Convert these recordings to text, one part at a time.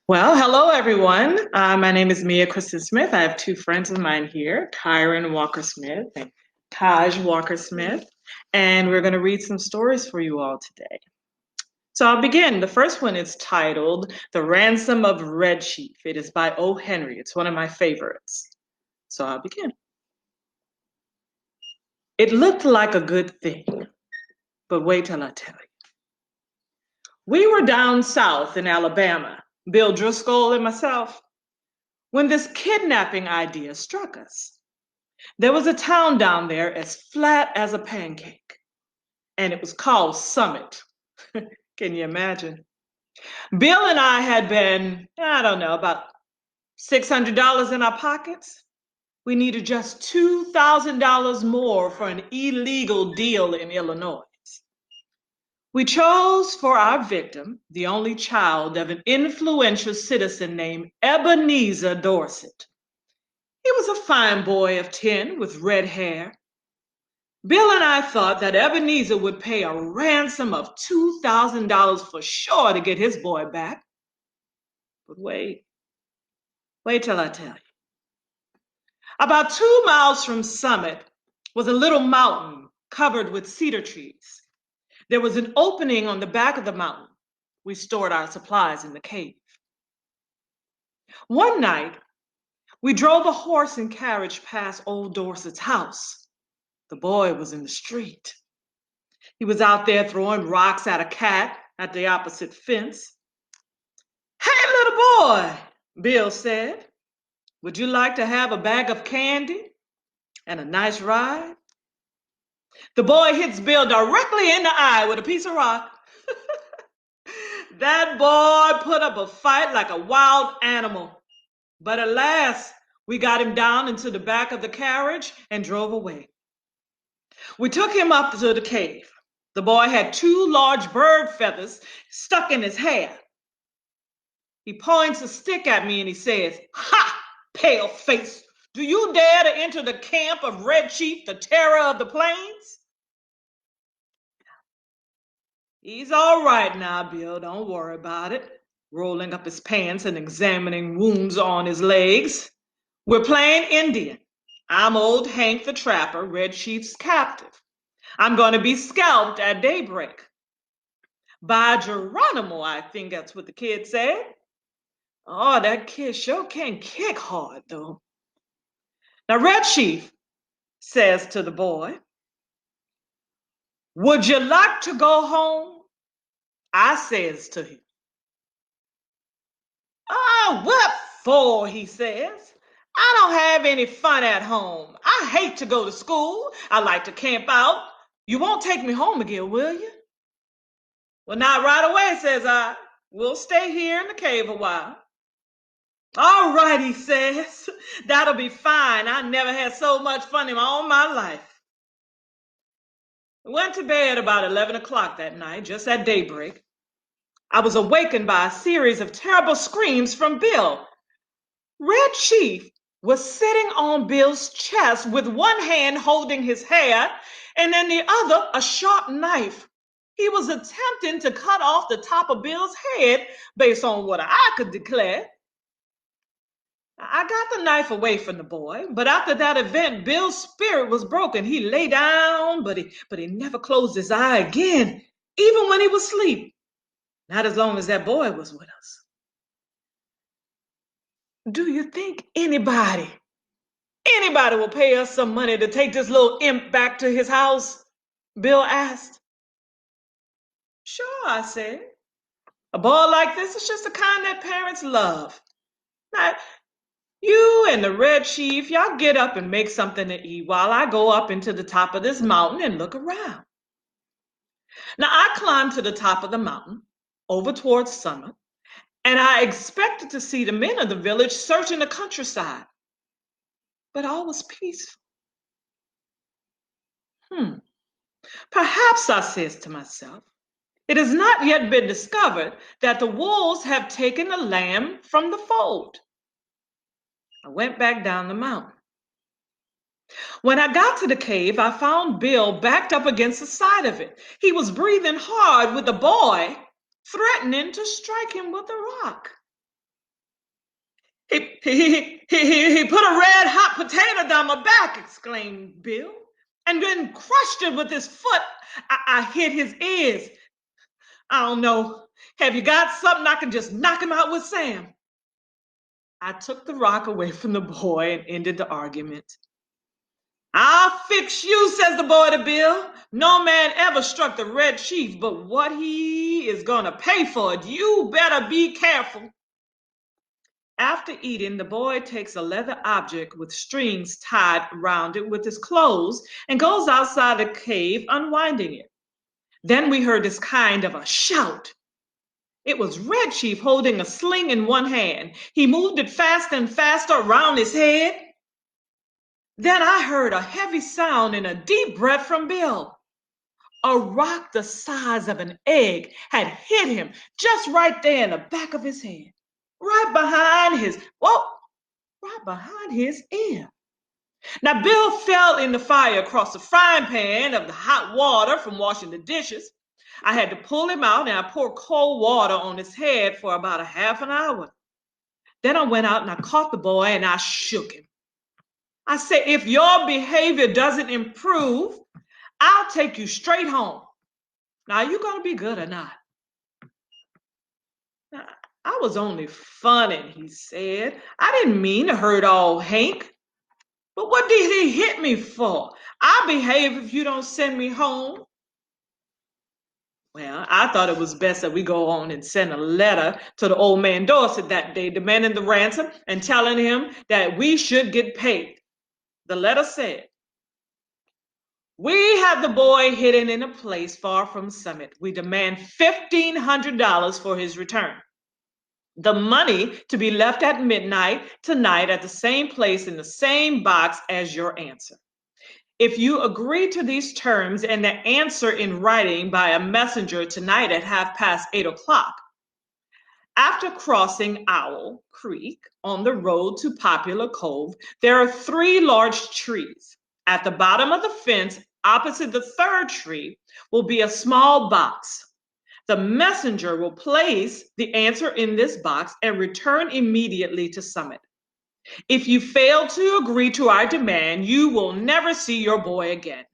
Well, hello everyone. My name is Mia Kristen Smith. I have two friends of mine here, Kyron Walker Smith and Taj Walker Smith, and we're going to read some stories for you all today. So I'll begin. The first one is titled The Ransom of Red Chief. It is by O. Henry. It's one of my favorites. So I'll begin. It looked like a good thing, but wait till I tell you. We were down south in Alabama, Bill Driscoll and myself, when this kidnapping idea struck us. There was a town down there as flat as a pancake, and it was called Summit. Can you imagine? Bill and I had been, I don't know, about $600 in our pockets. We needed just $2,000 more for an illegal deal in Illinois. We chose for our victim the only child of an influential citizen named Ebenezer Dorset. He was a fine boy of 10 with red hair. Bill and I thought that Ebenezer would pay a ransom of $2,000 for sure to get his boy back. But wait till I tell you. About 2 miles from Summit was a little mountain covered with cedar trees. There was an opening on the back of the mountain. We stored our supplies in the cave. One night, we drove a horse and carriage past old Dorset's house. The boy was in the street. He was out there throwing rocks at a cat at the opposite fence. "Hey, little boy," Bill said, "would you like to have a bag of candy and a nice ride?" The boy hits Bill directly in the eye with a piece of rock. That boy put up a fight like a wild animal. But at last, we got him down into the back of the carriage and drove away. We took him up to the cave. The boy had 2 large bird feathers stuck in his hair. He points a stick at me and he says, "Ha, pale face, do you dare to enter the camp of Red Chief, the terror of the plains?" "He's all right now, Bill, don't worry about it," rolling up his pants and examining wounds on his legs. "We're playing Indian. I'm old Hank the Trapper, Red Chief's captive. I'm going to be scalped at daybreak. By Geronimo, I think that's what the kid said. Oh, that kid sure can kick hard, though." Now, Red Chief says to the boy, "Would you like to go home?" I says to him, "Oh, what for?" he says. "I don't have any fun at home. I hate to go to school. I like to camp out. You won't take me home again, will you?" "Well, not right away," says I. "We'll stay here in the cave a while." "All right," he says. "That'll be fine. I never had so much fun in all my life." We went to bed about 11 o'clock that night, just at daybreak. I was awakened by a series of terrible screams from Bill. Red Chief was sitting on Bill's chest with one hand holding his hair and in the other a sharp knife. He was attempting to cut off the top of Bill's head based on what I could declare. I got the knife away from the boy, but after that event, Bill's spirit was broken. He lay down, but he never closed his eye again, even when he was asleep. Not as long as that boy was with us. "Do you think anybody will pay us some money to take this little imp back to his house?" Bill asked. "Sure," I said. "A boy like this is just the kind that parents love. Now, you and the Red Chief, y'all get up and make something to eat while I go up into the top of this mountain and look around." Now, I climbed to the top of the mountain, over towards Summit, and I expected to see the men of the village searching the countryside. But all was peaceful. Perhaps, I says to myself, it has not yet been discovered that the wolves have taken the lamb from the fold. I went back down the mountain. When I got to the cave, I found Bill backed up against the side of it. He was breathing hard with the boy threatening to strike him with a rock. He put a red hot potato down my back, exclaimed Bill, and then crushed it with his foot. I hit his ears. I don't know. Have you got something I can just knock him out with, Sam? I took the rock away from the boy and ended the argument. I'll fix you, says the boy to Bill. No man ever struck the Red Chief, but what he is going to pay for it, you better be careful. After eating, the boy takes a leather object with strings tied around it with his clothes and goes outside the cave, unwinding it. Then we heard this kind of a shout. It was Red Chief holding a sling in one hand. He moved it faster and faster around his head. Then I heard a heavy sound and a deep breath from Bill. A rock the size of an egg had hit him just right there in the back of his head, right behind his ear. Now, Bill fell in the fire across the frying pan of the hot water from washing the dishes. I had to pull him out and I poured cold water on his head for about a half an hour. Then I went out and I caught the boy and I shook him. I said, if your behavior doesn't improve, I'll take you straight home. Now, are you going to be good or not? Now, I was only funning, he said. I didn't mean to hurt old Hank. But what did he hit me for? I'll behave if you don't send me home. Well, I thought it was best that we go on and send a letter to the old man Dorset that day, demanding the ransom and telling him that we should get paid. The letter said, we have the boy hidden in a place far from Summit. We demand $1,500 for his return. The money to be left at midnight tonight at the same place in the same box as your answer. If you agree to these terms and the answer in writing by a messenger tonight at 8:30, after crossing Owl Creek on the road to Popular Cove, there are 3 large trees. At the bottom of the fence, opposite the 3rd tree, will be a small box. The messenger will place the answer in this box and return immediately to Summit. If you fail to agree to our demand, you will never see your boy again.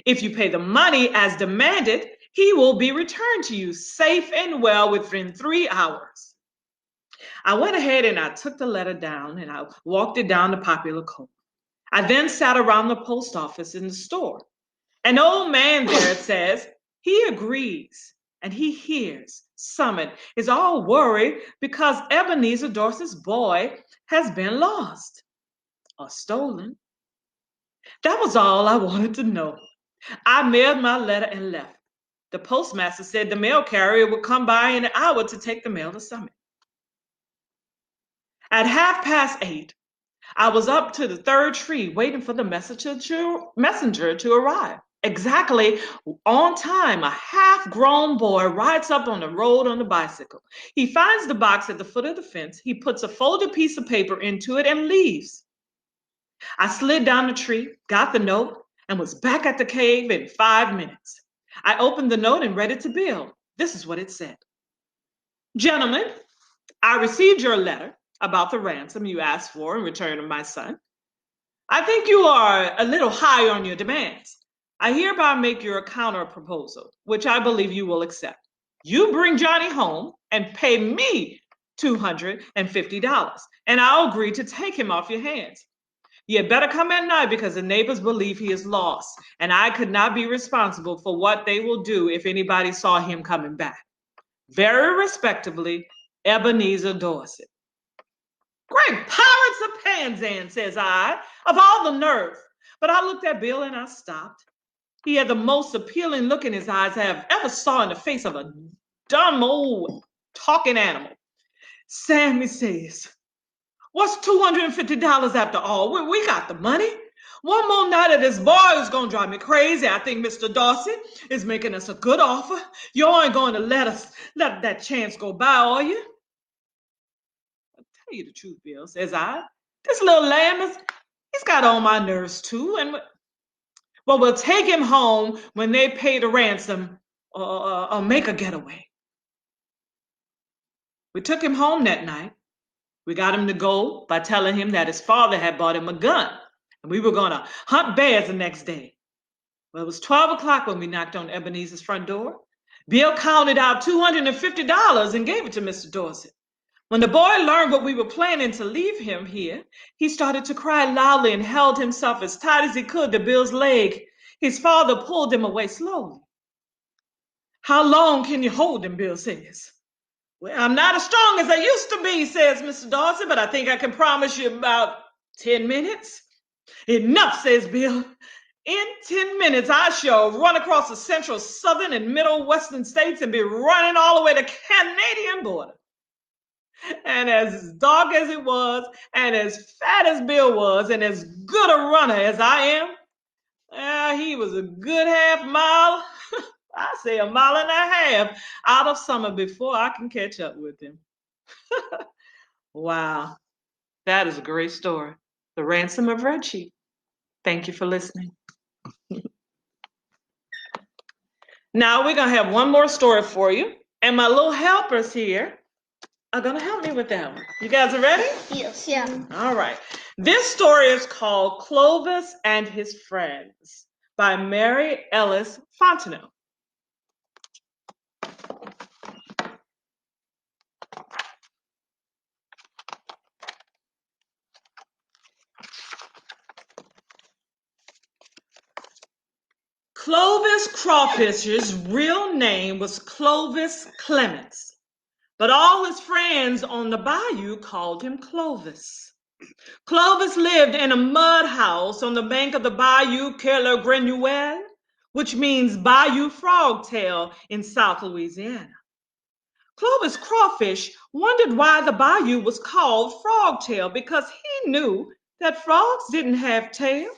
If you pay the money as demanded, he will be returned to you safe and well within 3 hours. I went ahead and I took the letter down and I walked it down to Popular Cove. I then sat around the post office in the store. An old man there says he agrees and he hears Summit is all worried because Ebenezer Dorset's boy has been lost or stolen. That was all I wanted to know. I mailed my letter and left. The postmaster said the mail carrier would come by in an hour to take the mail to Summit. At 8:30, I was up to the 3rd tree waiting for the messenger to arrive. Exactly on time, a half-grown boy rides up on the road on a bicycle. He finds the box at the foot of the fence. He puts a folded piece of paper into it and leaves. I slid down the tree, got the note, and was back at the cave in 5 minutes. I opened the note and read it to Bill. This is what it said. Gentlemen, I received your letter about the ransom you asked for in return of my son. I think you are a little high on your demands. I hereby make you a counter proposal, which I believe you will accept. You bring Johnny home and pay me $250, and I'll agree to take him off your hands. You had better come at night because the neighbors believe he is lost, and I could not be responsible for what they will do if anybody saw him coming back. Very respectably, Ebenezer Dorset. Great pirates of Panzan, says I, of all the nerve. But I looked at Bill and I stopped. He had the most appealing look in his eyes I have ever saw in the face of a dumb old talking animal. Sam, he says, what's $250 after all? We got the money. One more night of this boy is going to drive me crazy. I think Mr. Dorset is making us a good offer. You ain't going to let that chance go by, are you? I'll tell you the truth, Bill, says I. This little lamb he's got on my nerves too. And well, we'll take him home when they pay the ransom or make a getaway. We took him home that night. We got him to go by telling him that his father had bought him a gun, and we were going to hunt bears the next day. Well, it was 12 o'clock when we knocked on Ebenezer's front door. Bill counted out $250 and gave it to Mr. Dorsett. When the boy learned what we were planning to leave him here, he started to cry loudly and held himself as tight as he could to Bill's leg. His father pulled him away slowly. "How long can you hold him?" Bill says. "Well, I'm not as strong as I used to be," says Mr. Dorsett, "but I think I can promise you about 10 minutes. "Enough," says Bill. "In 10 minutes, I shall run across the central, southern, and middle western states and be running all the way to the Canadian border." And as dark as it was, and as fat as Bill was, and as good a runner as I am, he was a good half mile, I say 1.5 miles out of Summer before I can catch up with him. Wow, that is a great story. The Ransom of Red Sheep. Thank you for listening. Now we're going to have one more story for you, and my little helpers here are going to help me with that one. You guys are ready? Yes. Yeah. All right. This story is called Clovis and His Friends by Mary Ellis Fontenot. Clovis Crawfish's real name was Clovis Clements, but all his friends on the bayou called him Clovis. Clovis lived in a mud house on the bank of the Bayou Kerla Granuel, which means Bayou Frogtail in South Louisiana. Clovis Crawfish wondered why the bayou was called Frogtail because he knew that frogs didn't have tails.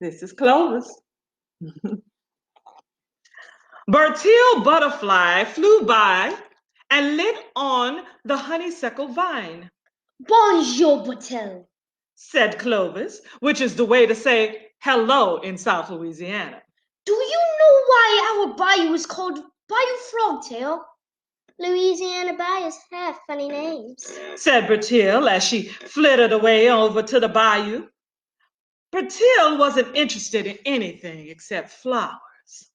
This is Clovis. Bertil Butterfly flew by and lit on the honeysuckle vine. "Bonjour, Bertil," said Clovis, which is the way to say hello in South Louisiana. "Do you know why our bayou is called Bayou Frogtail? Louisiana bayous have funny names," said Bertil as she flitted away over to the bayou. Bertil wasn't interested in anything except flowers.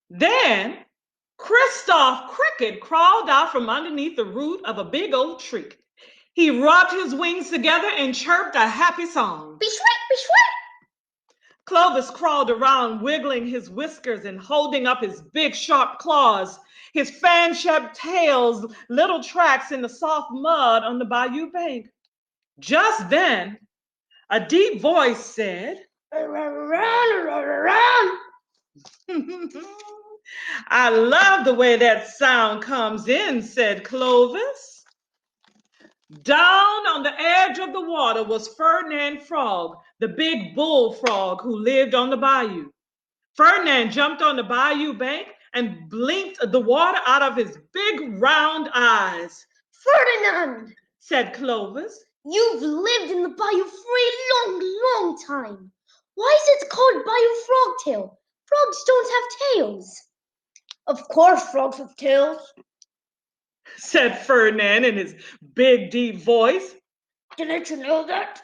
Then Christoph Cricket crawled out from underneath the root of a big old tree. He rubbed his wings together and chirped a happy song. "Be-shwip, be-shwip." Clovis crawled around, wiggling his whiskers and holding up his big sharp claws, his fan-shaped tails little tracks in the soft mud on the bayou bank. Just then, a deep voice said, "Run. I love the way that sound comes in," said Clovis. Down on the edge of the water was Ferdinand Frog, the big bullfrog who lived on the bayou. Ferdinand jumped on the bayou bank and blinked the water out of his big round eyes. "Ferdinand," said Clovis, "you've lived in the bayou for a long, long time. Why is it called Bayou Frogtail? Frogs don't have tails." "Of course frogs have tails," said Ferdinand in his big, deep voice. "Didn't you know that?"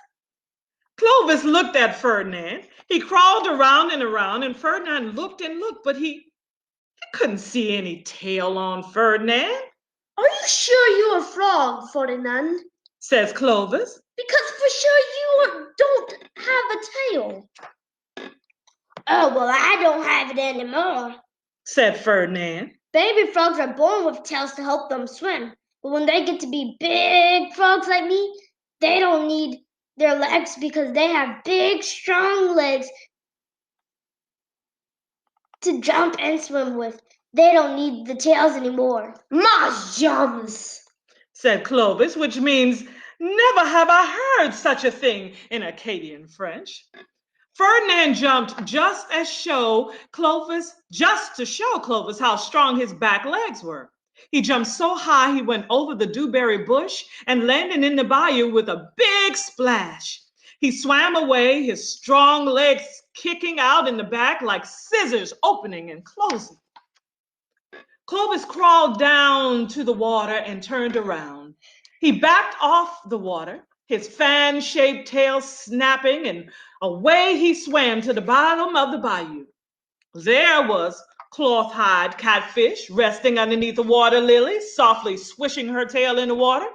Clovis looked at Ferdinand. He crawled around, and Ferdinand looked and looked, but he couldn't see any tail on Ferdinand. "Are you sure you're a frog, Ferdinand?" says Clovis. "Because for sure you don't have a tail." "Oh, well, I don't have it anymore," said Ferdinand. "Baby frogs are born with tails to help them swim. But when they get to be big frogs like me, they don't need their legs because they have big, strong legs to jump and swim with. They don't need the tails anymore." "Mahjums," said Clovis, which means never have I heard such a thing in Acadian French. Ferdinand jumped just to show Clovis how strong his back legs were. He jumped so high he went over the dewberry bush and landed in the bayou with a big splash. He swam away, his strong legs kicking out in the back like scissors opening and closing. Clovis crawled down to the water and turned around. He backed off the water, his fan-shaped tail snapping, and away he swam to the bottom of the bayou. There was cloth-hide catfish resting underneath the water lily, softly swishing her tail in the water.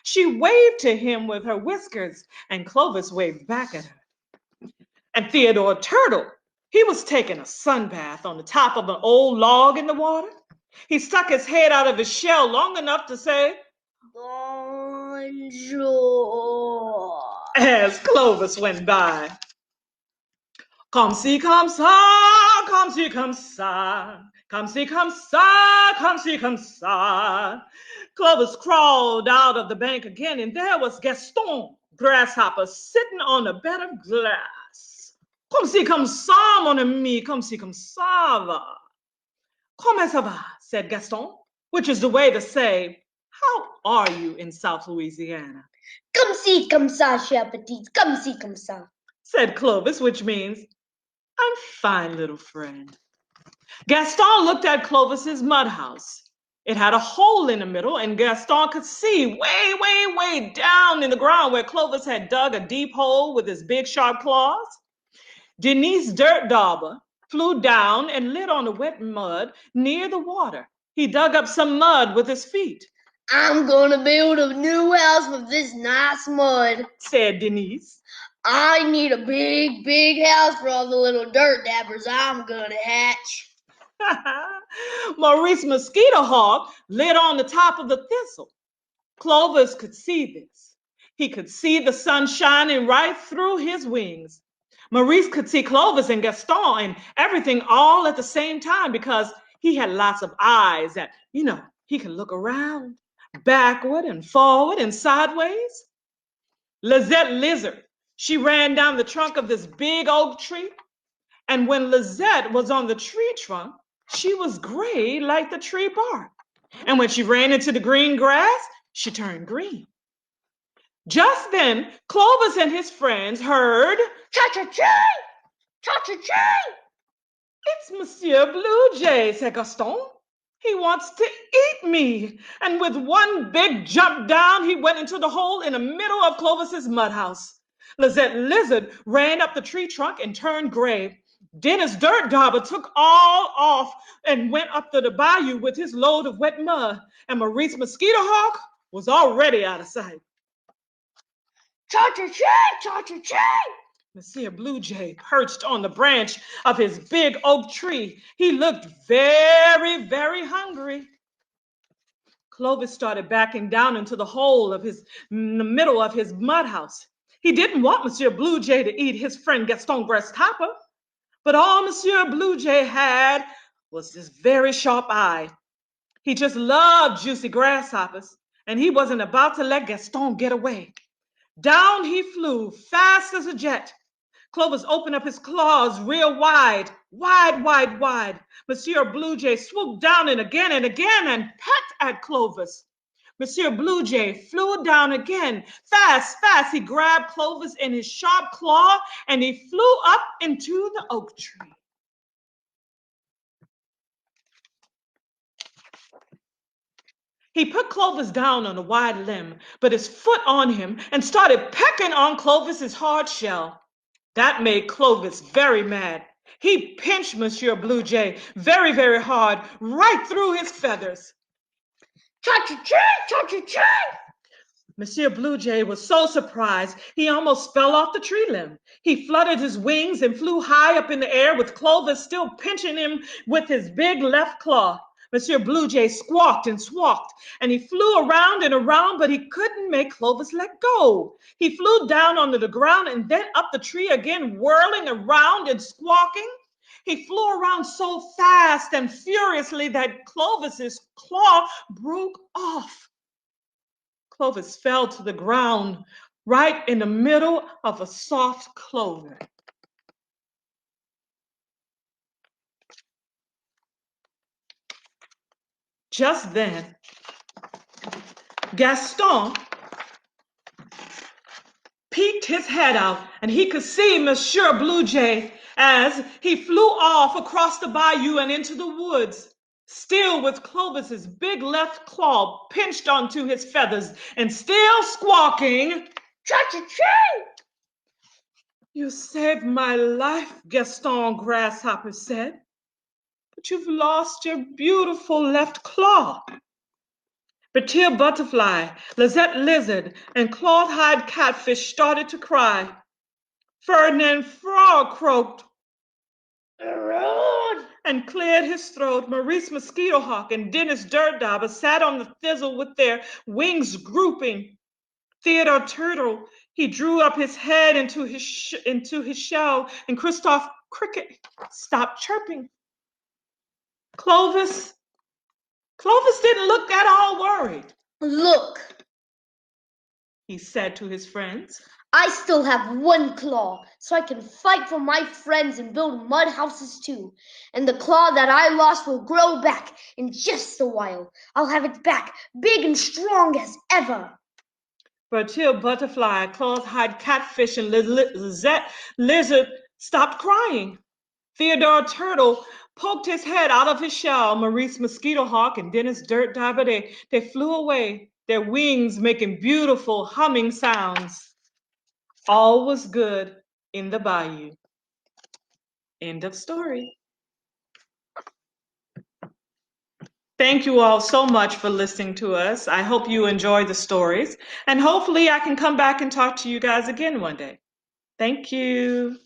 She waved to him with her whiskers, and Clovis waved back at her. And Theodore Turtle, he was taking a sunbath on the top of an old log in the water. He stuck his head out of his shell long enough to say, Bonjour, as Clovis went by. Comme ci, comme ça, comme ci, comme ça, comme ci, comme ça, comme ci, comme ça. Clovis crawled out of the bank again, and there was Gaston, grasshopper, sitting on a bed of glass. Comme ci, comme ça, mon ami, comme ci, comme ça va. Comment ça va, said Gaston, which is the way to say, how are you in South Louisiana? Comme ci, comme ça, cher petite, comme ci, comme ça, said Clovis, which means, I'm fine, little friend. Gaston looked at Clovis's mud house. It had a hole in the middle, and Gaston could see way, way, way down in the ground where Clovis had dug a deep hole with his big sharp claws. Denise Dirt Dauber flew down and lit on the wet mud near the water. He dug up some mud with his feet. I'm gonna build a new house with this nice mud, said Denise. I need a big, big house for all the little dirt dabbers I'm gonna hatch. Maurice Mosquito Hawk lit on the top of the thistle. Clovis could see this. He could see the sun shining right through his wings. Maurice could see Clovis and Gaston and everything all at the same time because he had lots of eyes that, he could look around, backward and forward and sideways. Lizette Lizard, she ran down the trunk of this big oak tree. And when Lizette was on the tree trunk, she was gray like the tree bark. And when she ran into the green grass, she turned green. Just then, Clovis and his friends heard, cha-cha-ching, cha-cha-ching. It's Monsieur Blue Jay, said Gaston. He wants to eat me. And with one big jump down, he went into the hole in the middle of Clovis's mud house. Lizette Lizard ran up the tree trunk and turned gray. Dennis Dirt Dauber took all off and went up to the bayou with his load of wet mud. And Maurice Mosquito Hawk was already out of sight. Cha-cha-ching, cha-cha-ching. Monsieur Blue Jay perched on the branch of his big oak tree. He looked very, very hungry. Clovis started backing down into the hole in the middle of his mud house. He didn't want Monsieur Blue Jay to eat his friend Gaston Grasshopper, but all Monsieur Blue Jay had was this very sharp eye. He just loved juicy grasshoppers, and he wasn't about to let Gaston get away. Down he flew, fast as a jet. Clovis opened up his claws real wide, wide, wide, wide. Monsieur Blue Jay swooped down and again and pecked at Clovis. Monsieur Blue Jay flew down again. Fast, fast, he grabbed Clovis in his sharp claw and he flew up into the oak tree. He put Clovis down on a wide limb, put his foot on him, and started pecking on Clovis's hard shell. That made Clovis very mad. He pinched Monsieur Blue Jay very, very hard, right through his feathers. Cha-cha-ching, cha-cha-ching! Monsieur Blue Jay was so surprised, he almost fell off the tree limb. He fluttered his wings and flew high up in the air with Clovis still pinching him with his big left claw. Monsieur Blue Jay squawked and squawked, and he flew around and around, but he couldn't make Clovis let go. He flew down onto the ground and then up the tree again, whirling around and squawking. He flew around so fast and furiously that Clovis's claw broke off. Clovis fell to the ground right in the middle of a soft clover. Just then, Gaston peeked his head out and he could see Monsieur Blue Jay as he flew off across the bayou and into the woods. still with Clovis's big left claw pinched onto his feathers and still squawking, Cha-cha-ching! "You saved my life," Gaston Grasshopper said, "but you've lost your beautiful left claw." Batil Butterfly, Lizette Lizard, and Clawed-Hide Catfish started to cry. Ferdinand Frog croaked and cleared his throat. Maurice Mosquito Hawk and Dennis Dirt Dauber sat on the thistle with their wings drooping. Theodore Turtle, he drew up his head into his shell, and Christoph Cricket stopped chirping. Clovis didn't look at all worried. Look, He said to his friends. I still have one claw, so I can fight for my friends and build mud houses too. And the claw that I lost will grow back in just a while. I'll have it back, big and strong as ever. Batil Butterfly, Clawed-Hide Catfish, and Lizette Lizard stopped crying. Theodore Turtle poked his head out of his shell. Maurice Mosquito Hawk and Dennis Dirt Diver, they flew away, their wings making beautiful humming sounds. All was good in the bayou. End of story. Thank you all so much for listening to us. I hope you enjoyed the stories, and hopefully I can come back and talk to you guys again one day. Thank you.